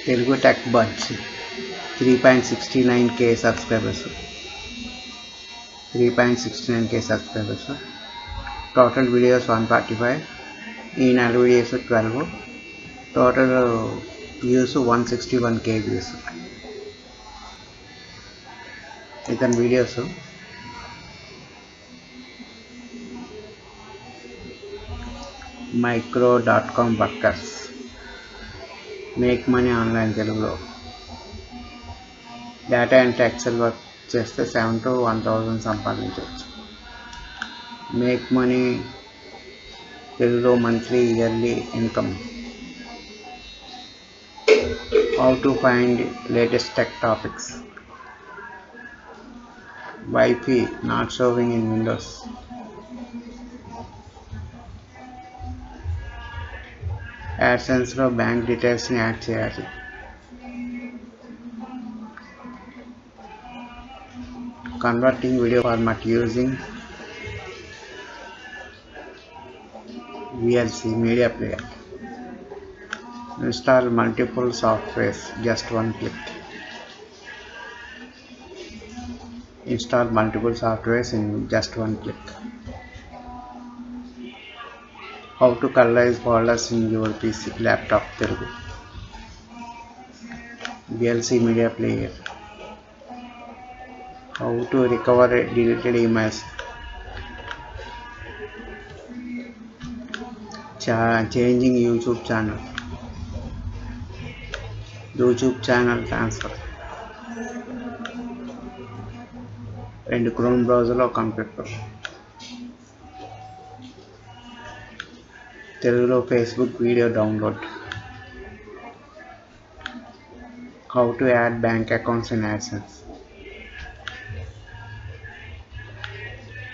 Telugu Tech Buds 3.69k subscribers. 3.69k subscribers. Total videos 145. In all videos 12. Total views 161k views. Then videos micro.com workers make money online Telugulo. Data and Excel work చేస్తే 7 to 1000 సంపాదించవచ్చు. Make money Telugulo monthly yearly income. How to find latest tech topics. Wi-Fi not showing in Windows. AdSense లో bank details ని add చేయాలి. Converting video format using VLC media player. Install multiple softwares, just one click. Install multiple softwares in just one click. How to colorize folders in your PC, laptop Telugu. VLC media player. How to recover deleted emails. Changing YouTube channel. YouTube channel transfer. And Chrome browser or computer. Telugu Facebook video download. How to add bank accounts in AdSense.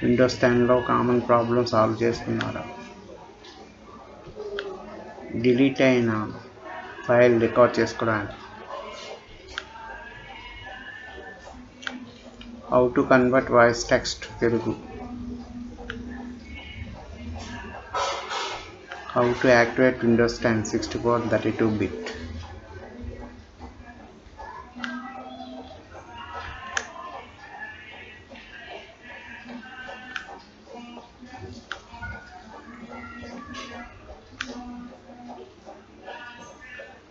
Windows 10 లో common problem solve చేస్తున్నారా? Delete అయిన file record చేసుకోవడానికి. How to convert voice text to Telugu. How to activate Windows 10 64-32-bit.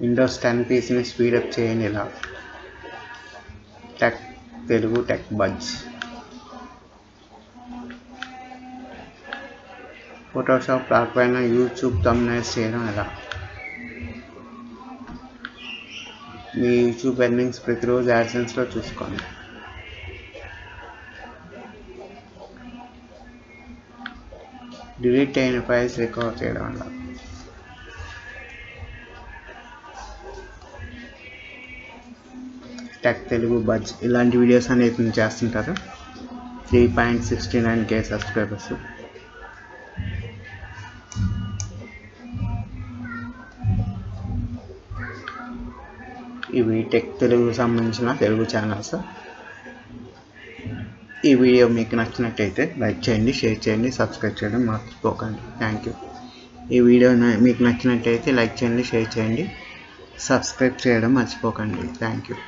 Windows 10 PC ని speed up చేయండి ఇలా. Telugu tech buds. Photoshop రాకపోయినా YouTube thumbnails చేయడం ఎలా. మీ యూట్యూబ్ ఎర్నింగ్స్ ప్రతిరోజు యాడ్సెన్స్ లో చూసుకోండి. డిలీట్ అయిన ఫైల్స్ రికవర్ చేయడం ఎలా. టెక్ తెలుగు బడ్స్ ఇలాంటి వీడియోస్ అనేది నేను చేస్తుంటారు. 3.69k subscribers. ఇవి టెక్ తెలుగుకు సంబంధించిన తెలుగు ఛానల్స్. ఈ వీడియో మీకు నచ్చినట్టయితే లైక్ చేయండి, షేర్ చేయండి, సబ్స్క్రైబ్ చేయడం మర్చిపోకండి. Thank you. ఈ వీడియో మీకు నచ్చినట్టయితే లైక్ చేయండి, షేర్ చేయండి, సబ్స్క్రైబ్ చేయడం మర్చిపోకండి. Thank you.